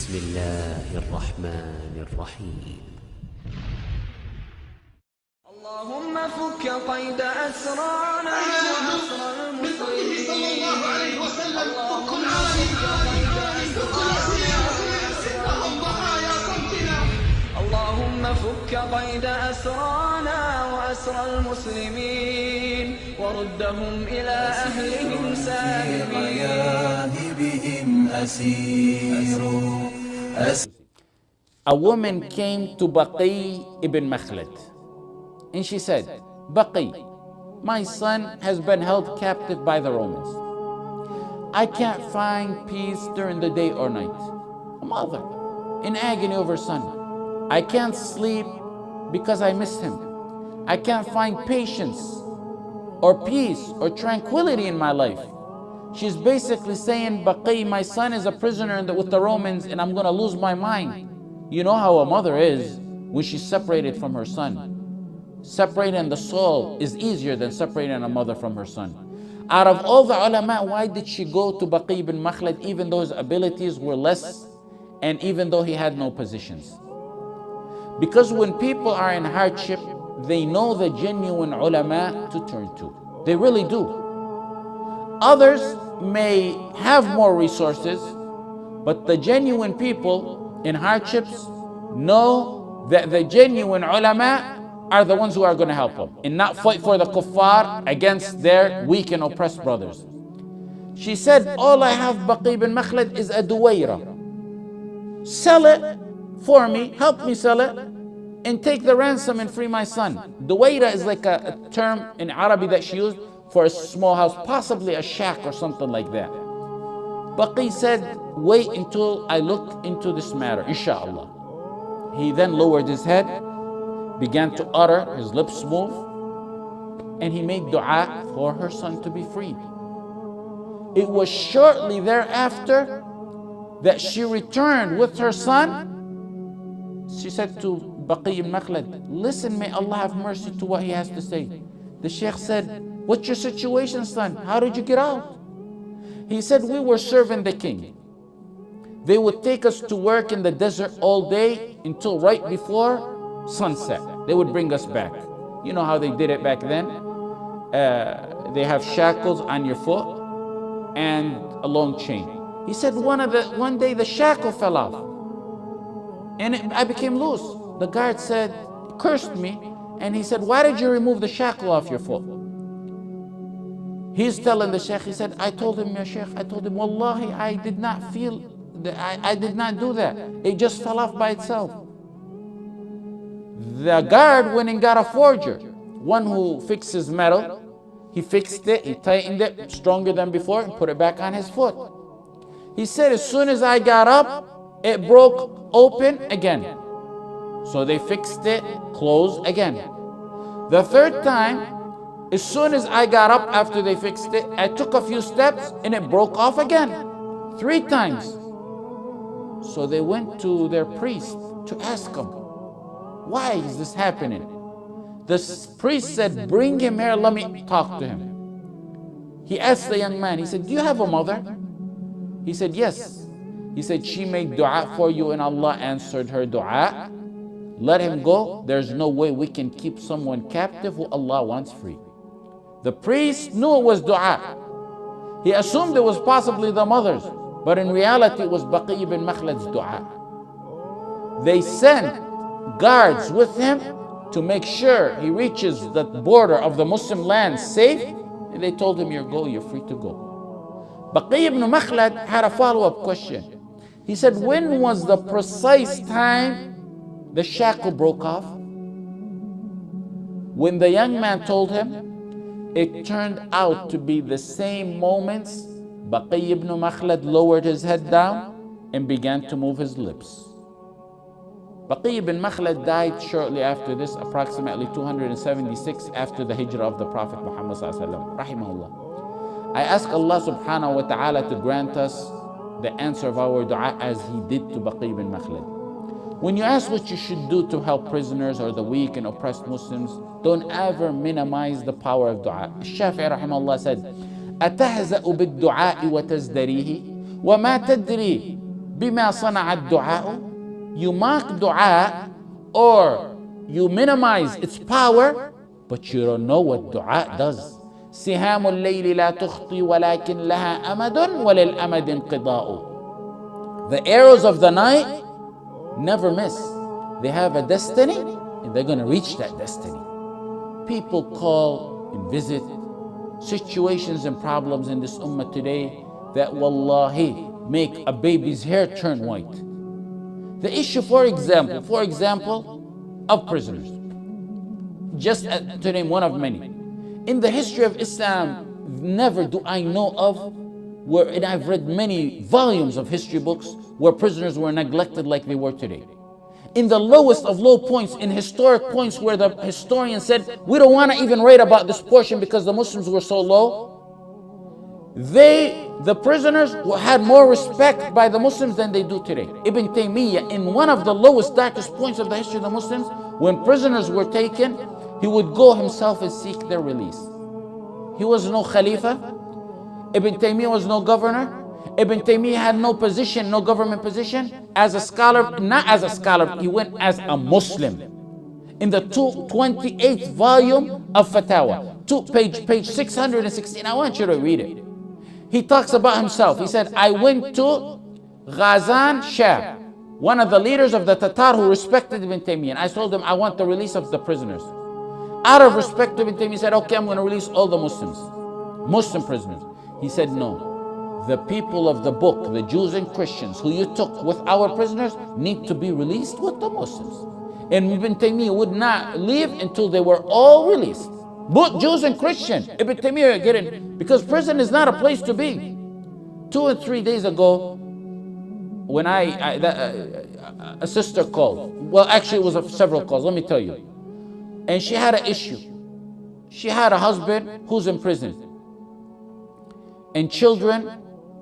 بسم الله الرحمن الرحيم. اللهم فك قيد أسرارنا وأسر المسلمين صلى الله عليه وسلم. فك العالمين فك الأسير الضحايا صمتنا. اللهم فك قيد أسرانا وأسر المسلمين وردهم إلى أهلهم سالمين. A woman came to Baqi ibn Makhlad and she said, Baqi, my son has been held captive by the Romans. I can't find peace during the day or night. A mother in agony over her son. I can't sleep because I miss him. I can't find patience or peace or tranquility in my life. She's basically saying, Baqi, my son is a prisoner with the Romans and I'm going to lose my mind. You know how a mother is when she's separated from her son. Separating the soul is easier than separating a mother from her son. Out of all the ulama, why did she go to Baqi ibn Makhlad even though his abilities were less and even though he had no positions? Because when people are in hardship, they know the genuine ulama to turn to. They really do. Others may have more resources, but the genuine people in hardships know that the genuine ulama are the ones who are going to help them and not fight for the kuffar against their weak and oppressed brothers. She said, all I have, Baqi ibn Makhlad, is a duwaira. Sell it for me, help me sell it, and take the ransom and free my son. Duwaira is like a term in Arabic that she used for a small house, possibly a shack or something like that. Baqi said, wait until I look into this matter, inshallah. He then lowered his head, began to utter, his lips moved, and he made dua for her son to be freed. It was shortly thereafter that she returned with her son. She said to Baqi ibn Makhlad, listen, may Allah have mercy to what he has to say. The Shaykh said, what's your situation, son? How did you get out? He said, we were serving the king. They would take us to work in the desert all day until right before sunset. They would bring us back. You know how they did it back then? They have shackles on your foot and a long chain. He said, one day the shackle fell off and I became loose. The guard said, cursed me, and he said, why did you remove the shackle off your foot? He's telling the Shaykh, he said, I told him, Ya Shaykh, I told him, Wallahi, I did not feel, I did not do that. It just fell off by itself. The guard went and got a forger, one who fixes metal. He fixed it, he tightened it stronger than before and put it back on his foot. He said, as soon as I got up, it broke open again. So they fixed it, closed again. The third time, as soon as I got up after they fixed it, I took a few steps and it broke off again. 3 times. So they went to their priest to ask him, why is this happening? The priest said, bring him here, let me talk to him. He asked the young man, he said, do you have a mother? He said, yes. He said, she made dua for you and Allah answered her dua. Let him go. There's no way we can keep someone captive who Allah wants free. The priest knew it was dua. He assumed it was possibly the mother's, but in reality it was Baqi ibn Makhlad's dua. They sent guards with him to make sure he reaches the border of the Muslim land safe, and they told him, you're free to go. Baqi ibn Makhlad had a follow-up question. He said, when was the precise time the shackle broke off? When the young man told him, it turned out to be the same moments Baqi ibn Makhlad lowered his head down and began to move his lips. Baqi ibn Makhlad died shortly after this, approximately 276 after the hijrah of the Prophet Muhammad sallallahu rahimahullah. I ask Allah subhanahu wa ta'ala to grant us the answer of our dua as he did to Baqi ibn Makhlad. When you ask what you should do to help prisoners or the weak and oppressed Muslims, don't ever minimize the power of dua. Shafi'i rahimahullah said, أَتَهْزَأُ بِالدُّعَاءِ وَتَزْدَرِيهِ وَمَا تَدْرِي بما صنع الدعاء. You mock dua or you minimize its power, but you don't know what dua does. سهام الليل لا تخطي ولكن لها أمد وللأمد انقضاء. The arrows of the night never miss. They have a destiny and they're going to reach that destiny. People call and visit situations and problems in this ummah today that wallahi make a baby's hair turn white. The issue, for example, of prisoners. Just to name one of many. In the history of Islam, never do I know of where, and I've read many volumes of history books where prisoners were neglected like they were today. In the lowest of low points, in historic points where the historian said, we don't want to even write about this portion because the Muslims were so low, the prisoners had more respect by the Muslims than they do today. Ibn Taymiyyah, in one of the lowest, darkest points of the history of the Muslims, when prisoners were taken, he would go himself and seek their release. He was no Khalifa. Ibn Taymiyyah was no governor. Ibn Taymiyyah had no position, no government position. As a scholar, not as a scholar, he went as a Muslim. In the 28th volume of Fatawa, page 616, I want you to read it. He talks about himself. He said, I went to Ghazan Shah, one of the leaders of the Tatar who respected Ibn Taymiyyah. And I told him, I want the release of the prisoners. Out of respect to Ibn Taymiyyah, he said, okay, I'm going to release all the Muslims, Muslim prisoners. He said, no, the people of the book, the Jews and Christians who you took with our prisoners need to be released with the Muslims. And Ibn Taymiyyah would not leave until they were all released. Both Jews and Christians. Ibn Taymiyyah get it, because prison is not a place to be. 2 or 3 days ago, when a sister called, well, actually it was several calls, let me tell you. And she had an issue. She had a husband who's in prison. And children,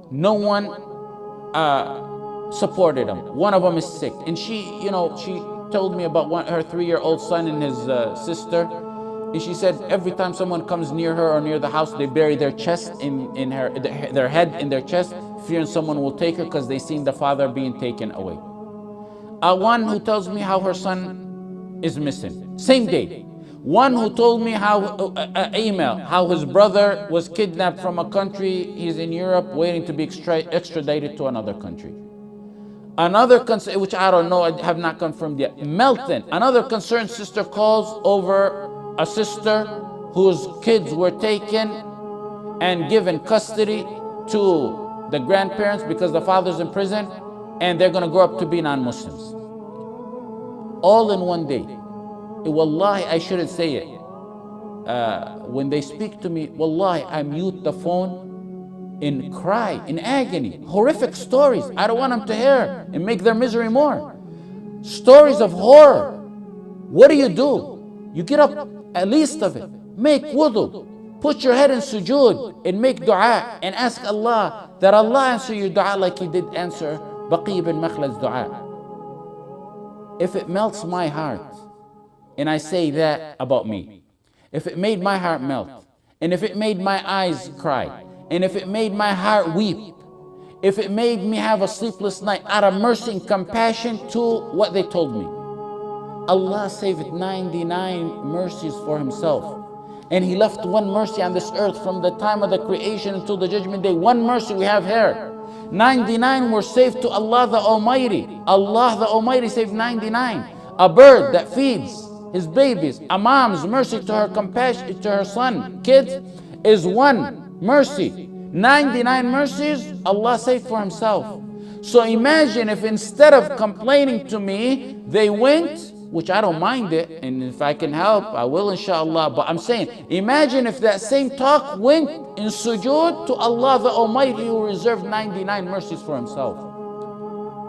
no one supported them. One of them is sick. And she told me about her 3-year-old son and his sister. And she said every time someone comes near her or near the house, they bury their chest their head in their chest, fearing someone will take her because they seen the father being taken away. One who tells me how her son is missing, same day. One who told me how how his brother was kidnapped from a country, he's in Europe waiting to be extradited to another country. Another concern, which I don't know, I have not confirmed yet, Melton, another concerned sister calls over a sister whose kids were taken and given custody to the grandparents because the father's in prison and they're going to grow up to be non-Muslims. All in one day. Wallahi, I shouldn't say it. When they speak to me, wallahi, I mute the phone and cry in agony. Horrific stories. I don't want them to hear and make their misery more. Stories of horror. What do? You get up, at least of it. Make wudu. Put your head in sujood and make dua and ask Allah that Allah answer your dua like He did answer Baqi ibn Makhlad's dua. If it melts my heart, and I say that about me, if it made my heart melt, and if it made my eyes cry, and if it made my heart weep, if it made me have a sleepless night out of mercy and compassion to what they told me, Allah saved 99 mercies for Himself. And He left one mercy on this earth from the time of the creation until the judgment day. One mercy we have here. 99 were saved to Allah the Almighty. Allah the Almighty saved 99. A bird that feeds his babies, a mom's mercy to her compassion, to her son, kids, is one mercy. 99 mercies Allah saved for Himself. So imagine if instead of complaining to me, they went, which I don't mind it, and if I can help, I will inshallah, but I'm saying, imagine if that same talk went in sujood to Allah the Almighty who reserved 99 mercies for Himself.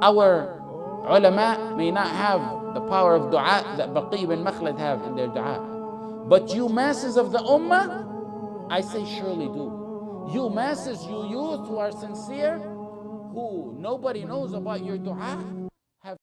Our ulama may not have the power of dua that Baqi ibn Makhlad have in their dua. But you masses of the ummah, I say surely do. You masses, you youth who are sincere, who nobody knows about your dua,